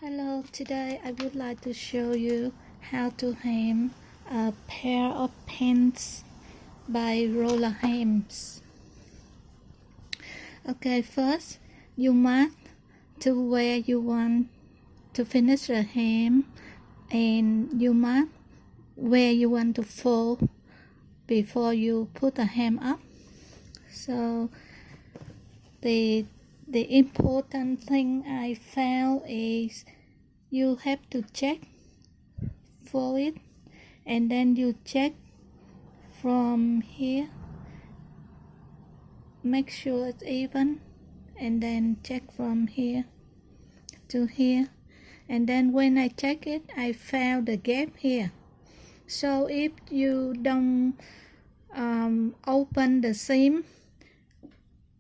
Hello, today I would like to show you how to hem a pair of pants by roller hems. Okay, first you mark to where you want to finish the hem and you mark where you want to fold before you put the hem up. So the important thing I found is you have to check for it, and then you check from here, make sure it's even, and then check from here to here, and then when I check it, I found the gap here. So if you don't open the seam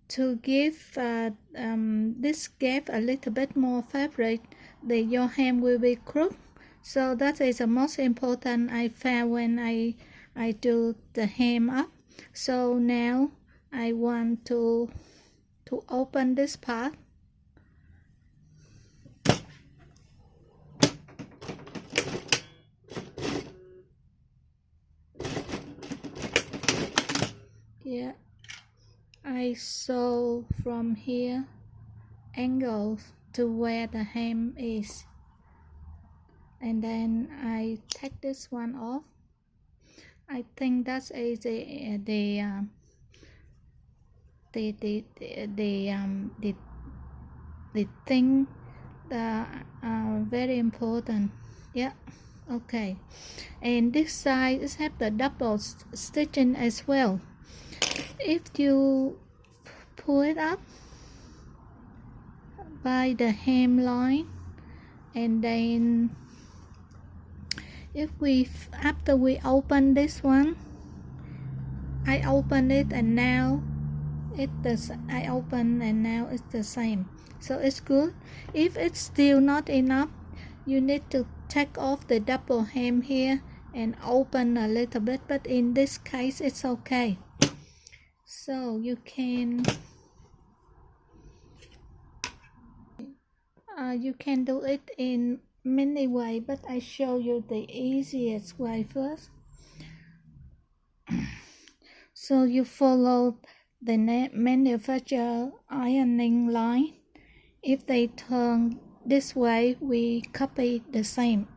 to give this gap a little bit more fabric, your hem will be crooked. So that is the most important I found when I do the hem up. So now I want to open this part. Yeah, I sew from here angle to where the hem is, and then I take this one off. I think that is the thing that very important. Yeah, okay. And this side is have the double stitching as well. If you pull it up by the hemline, and then after we open this one, I open it and now I open and now it's the same, so it's good. If it's still not enough, you need to take off the double hem here and open a little bit, but in this case it's okay. So you can do it in many ways, but I show you the easiest way first. So you follow the manufacturer ironing line. If they turn this way, we copy the same.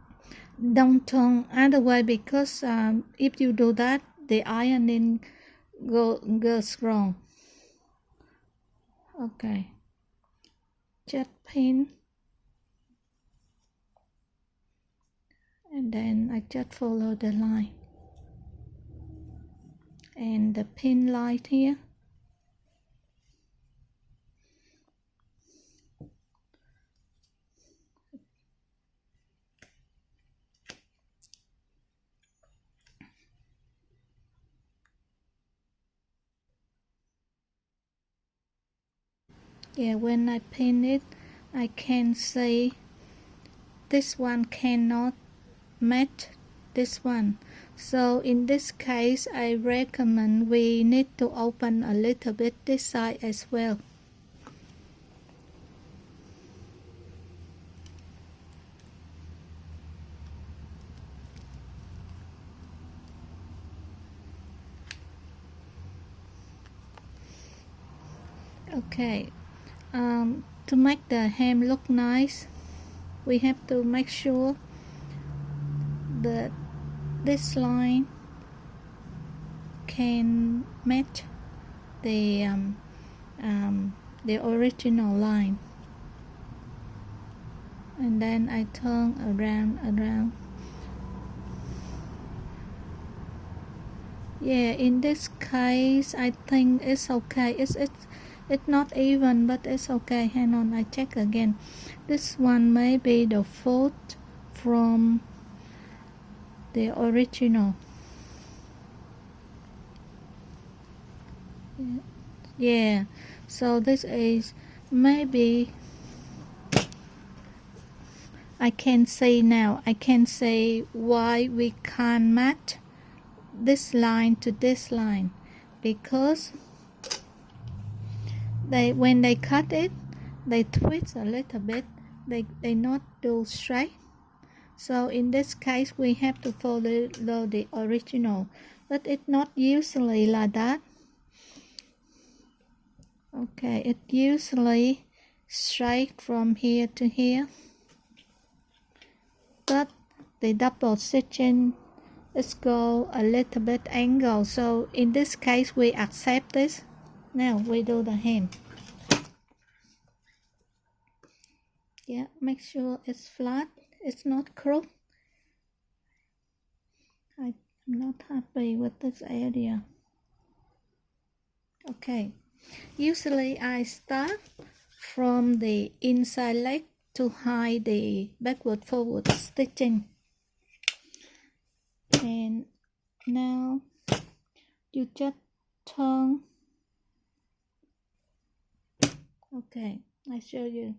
Don't turn other way, because if you do that, the ironing goes wrong. Okay, just pin, and then I just follow the line and the pin line here. Yeah, when I pin it, I can say this one cannot match this one. So in this case, I recommend we need to open a little bit this side as well. Okay, to make the hem look nice, we have to make sure that this line can match the original line, and then I turn around. Yeah, in this case I think it's okay. It's not even, but it's okay. Hang on, I check again. This one may be the fault from the original. Yeah, so this is maybe, I can say now, I can say why we can't match this line to this line, because when they cut it, they twist a little bit they not do straight. So in this case we have to follow the original, but it's not usually like that. Okay, it usually straight from here to here, but the double stitching is go a little bit angle. So in this case we accept this. Now we do the hem. Yeah, make sure it's flat, it's not crooked. I'm not happy with this area. Okay, usually I start from the inside leg to hide the backward forward stitching. And now you just turn. Okay, I show you.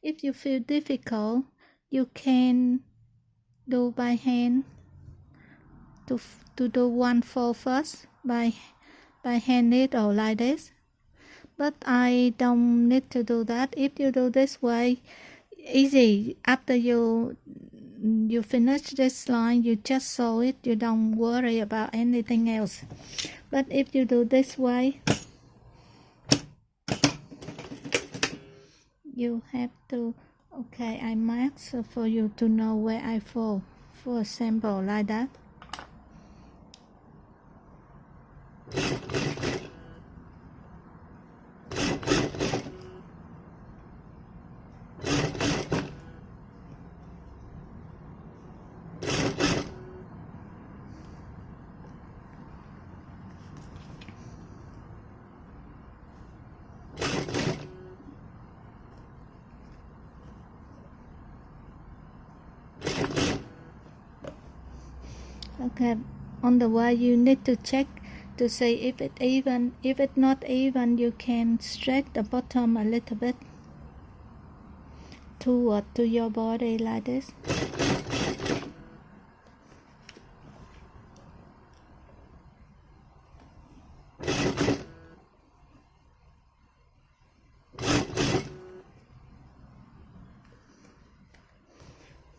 If you feel difficult, you can do by hand to do one fold first by hand needle like this. But I don't need to do that. If you do this way, easy. After you finish this line, you just sew it. You don't worry about anything else. But if you do this way, you have to. Okay, I mark so for you to know where I fold. For example, like that. Okay, on the way you need to check to see if it's even. If it's not even, you can stretch the bottom a little bit toward to your body like this.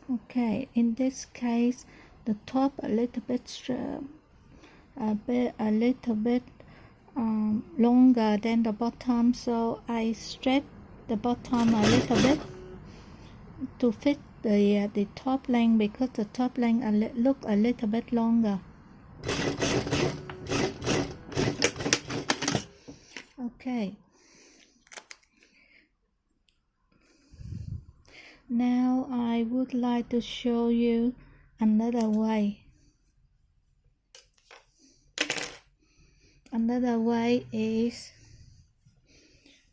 Okay, in this case, the top a little bit longer than the bottom, so I stretch the bottom a little bit to fit the top length, because the top length look a little bit longer. Okay. Now I would like to show you another way. Another way is,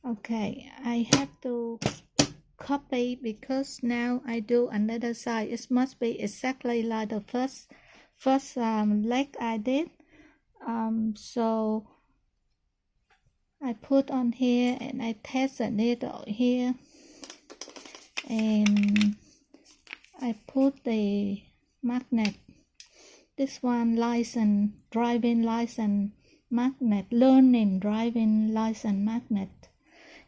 okay, I have to copy because now I do another side. It must be exactly like the first leg I did. So I put on here and I test the needle here. And I put the magnet, this one license, driving license magnet, learning driving license magnet.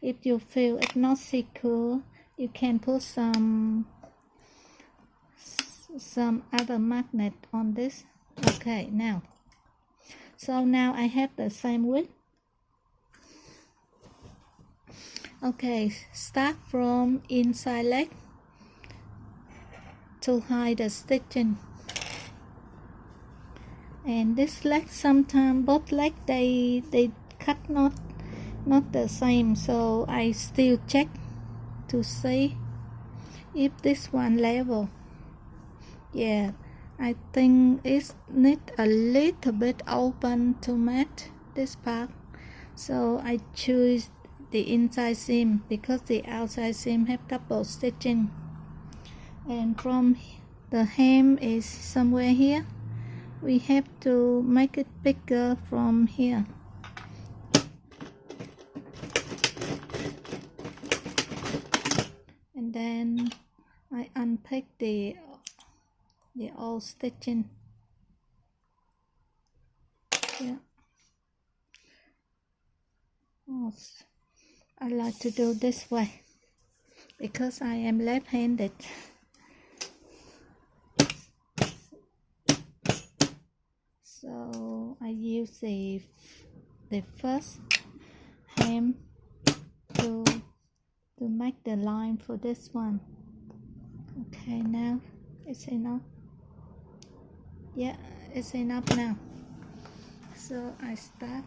If you feel it's not secure, you can put some other magnet on this. Okay, now, so now I have the same width. Okay, start from inside leg to hide the stitching. And this leg, sometimes both legs they cut not the same, so I still check to see if this one level. Yeah, I think it need a little bit open to match this part, so I choose the inside seam because the outside seam have double stitching. And from the hem is somewhere here, we have to make it bigger from here. And then I unpack the old stitching. Yeah. Oh, I like to do this way. because I am left-handed. So I use the first hem to make the line for this one. Okay, now it's enough. Yeah, it's enough now. So I start.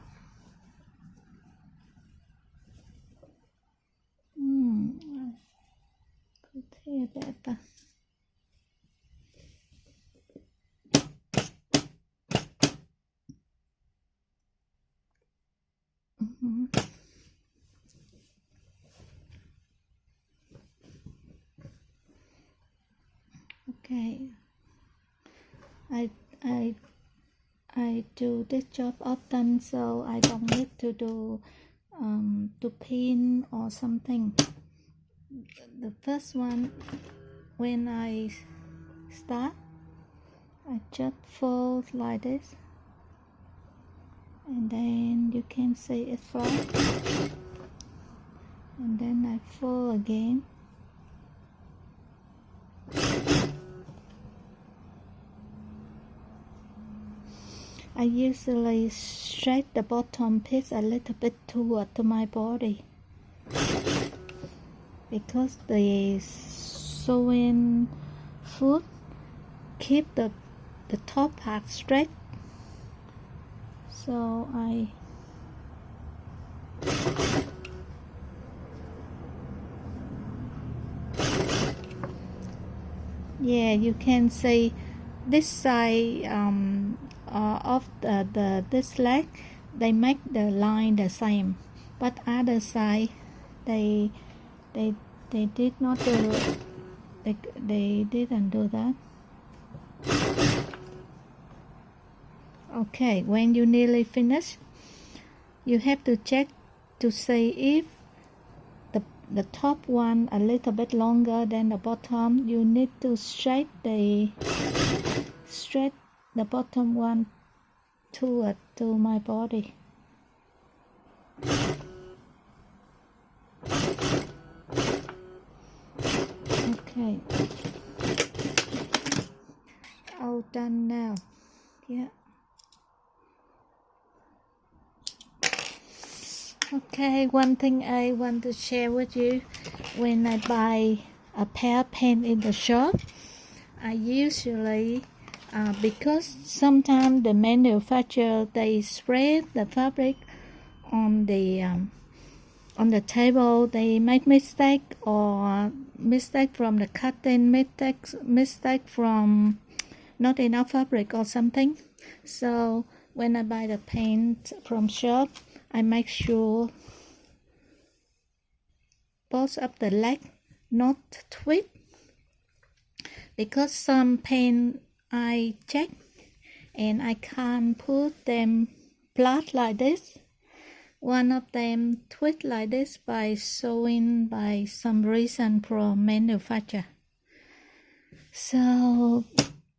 Put here better. Okay, I do this job often, so I don't need to do to pin or something. The first one, when I start, I just fold like this, and then you can see it flat, and then I fold again. I usually straight the bottom piece a little bit toward to my body, because the sewing foot keep the top part straight. So yeah, you can see this side of this leg, they make the line the same, but other side they did not do, they didn't do that. Okay, when you nearly finish, you have to check to see if the top one a little bit longer than the bottom. You need to straight the bottom one to my body. Okay, all done now. Yeah. Okay, one thing I want to share with you, when I buy a pair of pants in the shop, I usually because sometimes the manufacturer, they spread the fabric on the table, they make mistake, or mistake from the cutting, mistake from not enough fabric or something. So when I buy the pants from shop, I make sure both of the leg not twist, because some pants I check and I can't put them flat like this. One of them twist like this by sewing by some reason from manufacturer. So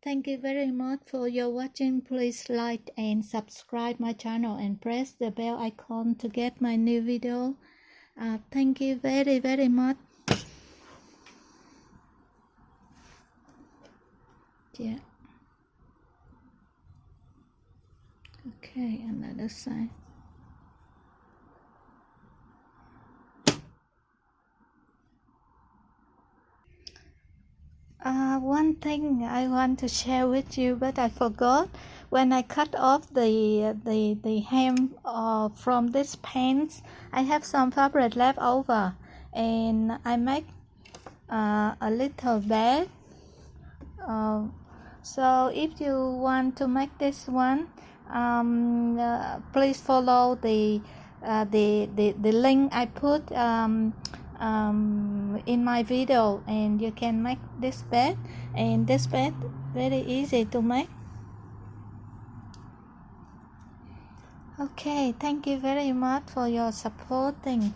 thank you very much for your watching. Please like and subscribe my channel and press the bell icon to get my new video. Thank you very much. Yeah. Okay, another side. One thing I want to share with you, but I forgot. When I cut off the hem from this pants, I have some fabric left over, and I make a little bag. So if you want to make this one, please follow the link I put in my video, and you can make this bed. And this bed very easy to make. Okay, thank you very much for your supporting.